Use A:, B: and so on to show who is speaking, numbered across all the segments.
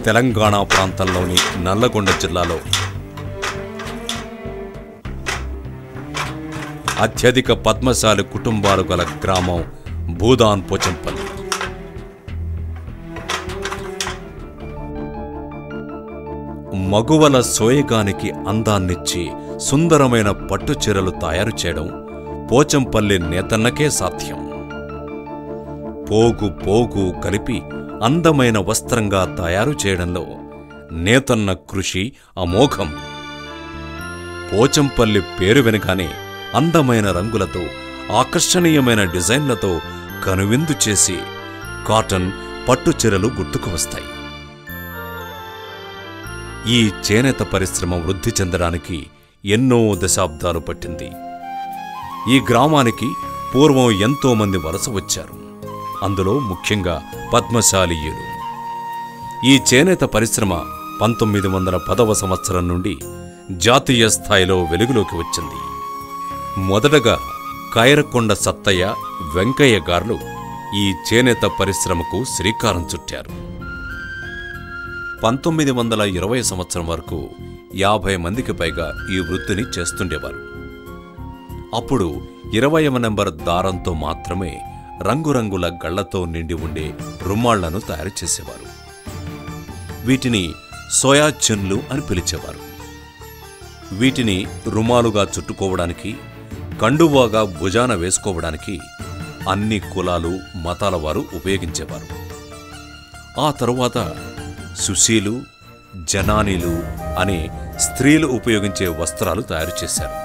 A: తెలంగాణ ప్రాంతంలోని నల్లగొండ జిల్లాలో అత్యధిక పద్మశాలి కుటుంబాలు గల గ్రామం భూదాన్ పోచంపల్లి. మగువల సోయగానికి అందాన్నిచ్చి సుందరమైన పట్టు చీరలు తయారు చేయడం పోచంపల్లి నేతన్నకే సాధ్యం. పోగు పోగు కలిపి అందమైన వస్త్రంగా తయారు చేయడంలో నేతన్న కృషి అమోఘం. పోచంపల్లి పేరు వెనుకనే అందమైన రంగులతో ఆకర్షణీయమైన డిజైన్లతో కనువిందు చేసి కాటన్ పట్టు చీరలు గుర్తుకు వస్తాయి. ఈ చేనేత పరిశ్రమ వృద్ధి చెందడానికి ఎన్నో దశాబ్దాలు పట్టింది. ఈ గ్రామానికి పూర్వం ఎంతోమంది వలస వచ్చారు. అందులో ముఖ్యంగా పద్మశాలీయులు. ఈ చేనేత పరిశ్రమ 1910వ సంవత్సరం నుండి జాతీయ స్థాయిలో వెలుగులోకి వచ్చింది. మొదటగా కైరకొండ సత్తయ్య, వెంకయ్య గార్లు ఈ చేనేత పరిశ్రమకు శ్రీకారం చుట్టారు. 1920 సంవత్సరం వరకు 50 మందికి పైగా ఈ వృత్తిని చేస్తుండేవారు. అప్పుడు 20వ నెంబర్ దారంతో మాత్రమే రంగురంగుల గళ్లతో నిండి ఉండే రుమాళ్లను తయారు చేసేవారు. వీటిని సోయా చున్లు అని పిలిచేవారు. వీటిని రుమాలుగా చుట్టుకోవడానికి, కండువాగా భుజాన వేసుకోవడానికి అన్ని కులాలు, మతాల వారు ఉపయోగించేవారు. ఆ తరువాత సుశీలు, జనానీలు అనే స్త్రీలు ఉపయోగించే వస్త్రాలు తయారు చేశారు.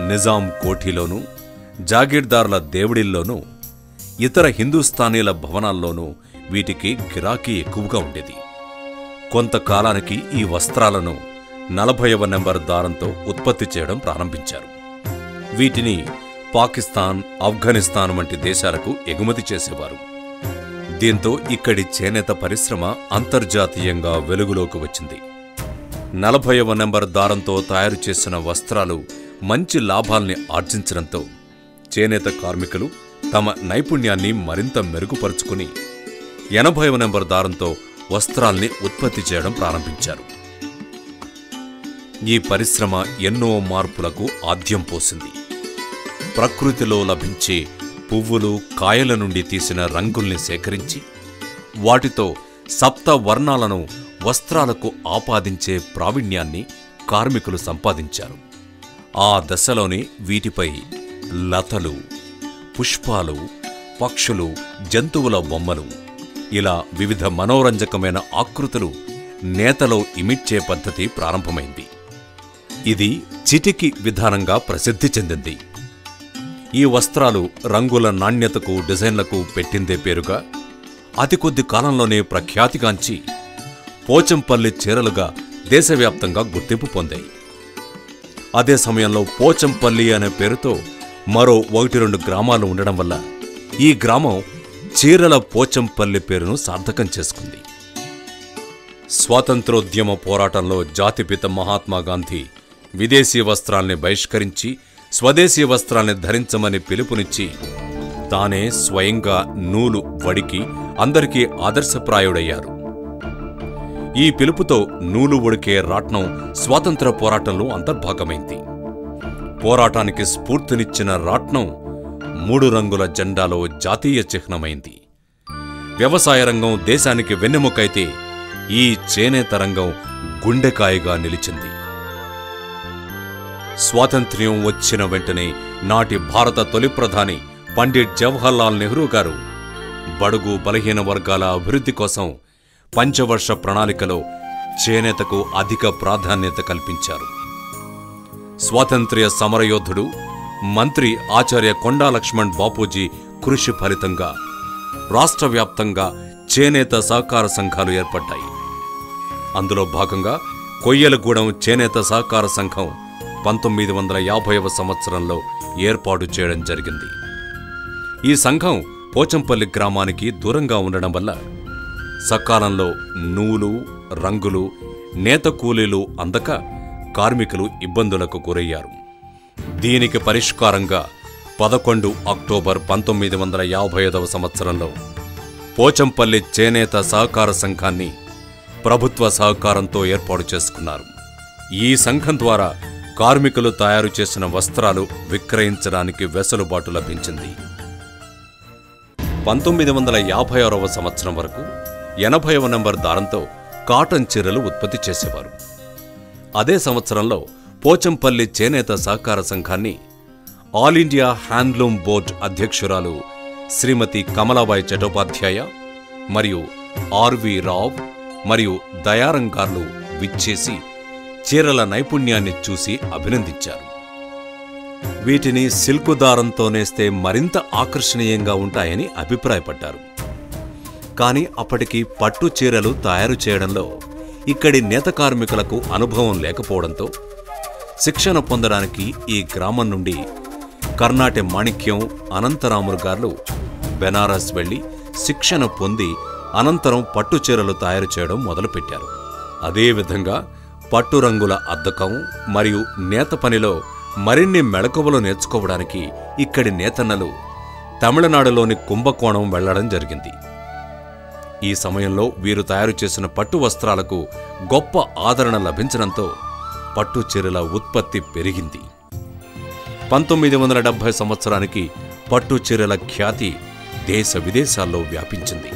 A: నిజాం కోఠీలోనూ, జాగీర్దార్ల దేవుడిల్లోనూ, ఇతర హిందూస్థానీల భవనాల్లోనూ వీటికి గిరాకీ ఎక్కువగా ఉండేది. కొంతకాలానికి ఈ వస్త్రాలను 40వ నెంబర్ దారంతో ఉత్పత్తి చేయడం ప్రారంభించారు. వీటిని పాకిస్తాన్, ఆఫ్ఘనిస్తాన్ వంటి దేశాలకు ఎగుమతి చేసేవారు. దీంతో ఇక్కడి చేనేత పరిశ్రమ అంతర్జాతీయంగా వెలుగులోకి వచ్చింది. 40వ నెంబర్ దారంతో తయారు చేసిన వస్త్రాలు మంచి లాభాల్ని ఆర్జించడంతో చేనేత కార్మికులు తమ నైపుణ్యాన్ని మరింత మెరుగుపరుచుకుని 80వ నెంబర్ దారంతో వస్త్రాల్ని ఉత్పత్తి చేయడం ప్రారంభించారు. ఈ పరిశ్రమ ఎన్నో మార్పులకు ఆద్యం పోసింది. ప్రకృతిలో లభించే పువ్వులు, కాయల నుండి తీసిన రంగుల్ని సేకరించి వాటితో సప్త వర్ణాలను వస్త్రాలకు ఆపాదించే ప్రావీణ్యాన్ని కార్మికులు సంపాదించారు. ఆ దశలోనే వీటిపై లతలు, పుష్పాలు, పక్షులు, జంతువుల బొమ్మలు, ఇలా వివిధ మనోరంజకమైన ఆకృతులు నేతలో ఇమిడ్చే పద్ధతి ప్రారంభమైంది. ఇది చిటికి విధానంగా ప్రసిద్ధి చెందింది. ఈ వస్త్రాలు రంగుల నాణ్యతకు, డిజైన్లకు పెట్టిందే పేరుగా అతి కొద్ది కాలంలోనే ప్రఖ్యాతిగాంచి పోచంపల్లి చీరలుగా దేశవ్యాప్తంగా గుర్తింపు పొందాయి. అదే సమయంలో పోచంపల్లి అనే పేరుతో మరో 1-2 గ్రామాలు ఉండడం వల్ల ఈ గ్రామం చీరల పోచంపల్లి పేరును సార్థకం చేసుకుంది. స్వాతంత్రోద్యమ పోరాటంలో జాతిపిత మహాత్మాగాంధీ విదేశీ వస్త్రాల్ని బహిష్కరించి స్వదేశీ వస్త్రాల్ని ధరించమని పిలుపునిచ్చి తానే స్వయంగా నూలు వడికి అందరికీ ఆదర్శప్రాయుడయ్యారు. ఈ పిలుపుతో నూలు వడికే రాట్నం స్వాతంత్ర పోరాటంలో అంతర్భాగమైంది. పోరాటానికి స్ఫూర్తినిచ్చిన రాట్నం 3 రంగుల జెండాలో జాతీయ చిహ్నమైంది. వ్యవసాయ రంగం దేశానికి వెన్నెముకైతే ఈ చేనేత రంగం గుండెకాయగా నిలిచింది. స్వాతంత్ర్యం వచ్చిన వెంటనే నాటి భారత తొలి ప్రధాని పండిట్ జవహర్లాల్ నెహ్రూ గారు బడుగు బలహీన వర్గాల అభివృద్ధి కోసం పంచవర్ష ప్రణాళికలో చేనేతకు అధిక ప్రాధాన్యత కల్పించారు. స్వాతంత్ర్య సమరయోధుడు, మంత్రి ఆచార్య కొండా లక్ష్మణ్ బాపూజీ కృషి ఫలితంగా రాష్ట్ర వ్యాప్తంగా చేనేత సహకార సంఘాలు ఏర్పడ్డాయి. అందులో భాగంగా కొయ్యలగూడెం చేనేత సహకార సంఘం 1950వ సంవత్సరంలో ఏర్పాటు చేయడం జరిగింది. ఈ సంఘం పోచంపల్లి గ్రామానికి దూరంగా ఉండడం వల్ల సకాలంలో నూలు, రంగులు, నేత కూలీలు అందక కార్మికులు ఇబ్బందులకు గురయ్యారు. దీనికి పరిష్కారంగా 11 అక్టోబర్ 1955వ సంవత్సరంలో పోచంపల్లి చేనేత సహకార సంఘాన్ని ప్రభుత్వ సహకారంతో ఏర్పాటు చేసుకున్నారు. ఈ సంఘం ద్వారా కార్మికులు తయారు చేసిన వస్త్రాలు విక్రయించడానికి వెసులుబాటు లభించింది. 1956వ సంవత్సరం వరకు 80వ నంబర్ దారంతో కాటన్ చీరలు ఉత్పత్తి చేసేవారు. అదే సంవత్సరంలో పోచంపల్లి చేనేత సహకార సంఘాన్ని ఆల్ ఇండియా హ్యాండ్లూమ్ బోర్డు అధ్యక్షురాలు శ్రీమతి కమలాబాయి చటోపాధ్యాయ మరియు ఆర్వి రావ్ మరియు దయారంగార్లు విచ్చేసి చీరల నైపుణ్యాన్ని చూసి అభినందించారు. వీటిని సిల్కు దారంతో నేస్తే మరింత ఆకర్షణీయంగా ఉంటాయని అభిప్రాయపడ్డారు. కానీ అప్పటికి పట్టు చీరలు తయారు చేయడంలో ఇక్కడి నేత కార్మికులకు అనుభవం లేకపోవడంతో శిక్షణ పొందడానికి ఈ గ్రామం నుండి కర్ణాటె మాణిక్యం, అనంతరాములు గారు బెనారస్ వెళ్లి శిక్షణ పొంది అనంతరం పట్టు చీరలు తయారు చేయడం మొదలుపెట్టారు. అదేవిధంగా పట్టు రంగుల అద్దకం మరియు నేత పనిలో మరిన్ని మెళకువలు నేర్చుకోవడానికి ఇక్కడి నేతన్నలు తమిళనాడులోని కుంభకోణం వెళ్లడం జరిగింది. ఈ సమయంలో వీరు తయారు చేసిన పట్టు వస్త్రాలకు గొప్ప ఆదరణ లభించడంతో పట్టు చీరల ఉత్పత్తి పెరిగింది. 1970 సంవత్సరానికి పట్టు చీరల ఖ్యాతి దేశ విదేశాల్లో వ్యాపించింది.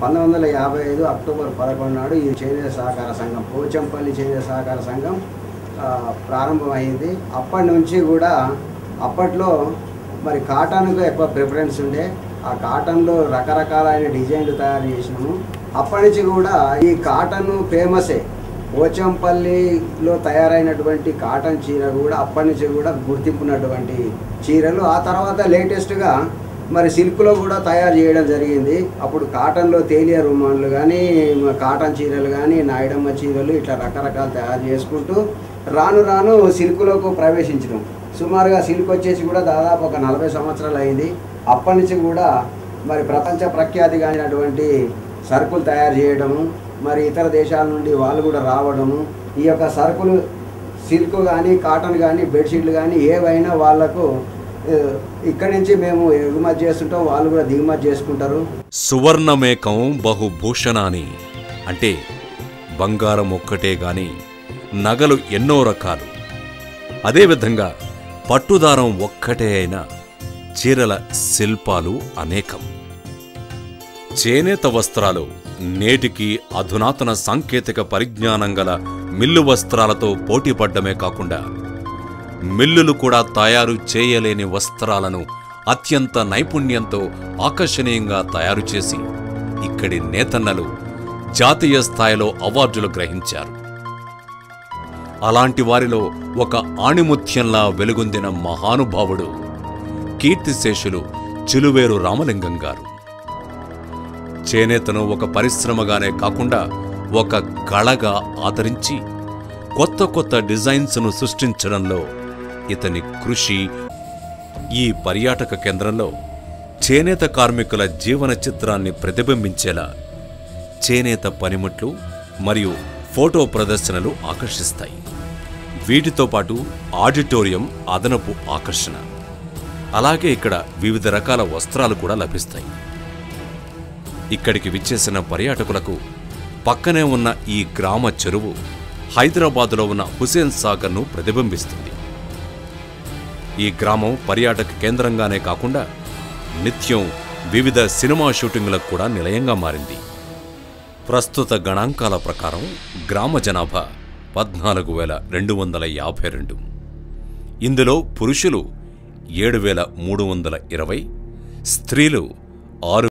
B: 1955 అక్టోబర్ 11 నాడు ఈ చేనేత సహకార సంఘం, పోచంపల్లి చేనేత సహకార సంఘం ప్రారంభమైంది. అప్పటి నుంచి కూడా అప్పట్లో మరి కాటన్కు ఎక్కువ ప్రిఫరెన్స్ ఉండే. ఆ కాటన్లో రకరకాలైన డిజైన్లు తయారు చేసినాము. అప్పటి నుంచి కూడా ఈ కాటన్ ఫేమసే. పోచంపల్లిలో తయారైనటువంటి కాటన్ చీర కూడా అప్పటి నుంచి కూడా గుర్తింపున్నటువంటి చీరలు. ఆ తర్వాత లేటెస్ట్గా మరి సిల్క్లో కూడా తయారు చేయడం జరిగింది. అప్పుడు కాటన్లో తేలియా రుమాన్లు కానీ, కాటన్ చీరలు కానీ, నాయుడమ్మ చీరలు ఇట్లా రకరకాలు తయారు చేసుకుంటూ రాను రాను సిల్క్లోకి ప్రవేశించడం. సుమారుగా సిల్క్ వచ్చేసి కూడా దాదాపు ఒక 40 సంవత్సరాలు అయింది. అప్పటి నుంచి కూడా మరి ప్రపంచ ప్రఖ్యాతిగానటువంటి సరుకులు తయారు చేయడము, మరి ఇతర దేశాల నుండి వాళ్ళు కూడా రావడము, ఈ యొక్క సరుకులు సిల్క్ కానీ, కాటన్ కానీ, బెడ్షీట్లు కానీ ఏవైనా వాళ్లకు ఇక్కడి నుంచి మేము ఎగుమతి చేస్తుంటాం, వాళ్ళు కూడా దిగుమతి చేసుకుంటారు.
A: సువర్ణమేకం బహుభూషణాని అంటే బంగారం ఒక్కటే గాని నగలు ఎన్నో రకాలు. అదేవిధంగా పట్టుదారం ఒక్కటే అయినా చీరల శిల్పాలు అనేకం. చేనేత వస్త్రాలు నేటికి అధునాతన సాంకేతిక పరిజ్ఞానం గల మిల్లు వస్త్రాలతో పోటీపడ్డమే కాకుండా మిల్లులు కూడా తయారు చేయలేని వస్త్రాలను అత్యంత నైపుణ్యంతో ఆకర్షణీయంగా తయారు చేసి ఇక్కడి నేతన్నలు జాతీయ స్థాయిలో అవార్డులు గ్రహించారు. అలాంటి వారిలో ఒక ఆణిముత్యంలా వెలుగొందిన మహానుభావుడు కీర్తిశేషులు చిలువేరు రామలింగం గారు. చేనేతను ఒక పరిశ్రమగానే కాకుండా ఒక కళగా ఆదరించి కొత్త కొత్త డిజైన్స్ను సృష్టించడంలో ఇతని కృషి ఈ పర్యాటక కేంద్రంలో చేనేత కార్మికుల జీవన చిత్రాన్ని ప్రతిబింబించేలా చేనేత పనిముట్లు మరియు ఫోటో ప్రదర్శనలు ఆకర్షిస్తాయి. వీటితో పాటు ఆడిటోరియం అదనపు ఆకర్షణ. అలాగే ఇక్కడ వివిధ రకాల వస్త్రాలు కూడా లభిస్తాయి. ఇక్కడికి విచ్చేసిన పర్యాటకులకు పక్కనే ఉన్న ఈ గ్రామ చెరువు హైదరాబాదులో ఉన్న హుసేన్ సాగర్ను ప్రతిబింబిస్తుంది. ఈ గ్రామం పర్యాటక కేంద్రంగానే కాకుండా నిత్యం వివిధ సినిమా షూటింగులకు కూడా నిలయంగా మారింది. ప్రస్తుత గణాంకాల ప్రకారం గ్రామ జనాభా 14,252. ఇందులో పురుషులు 7,320, స్త్రీలు 6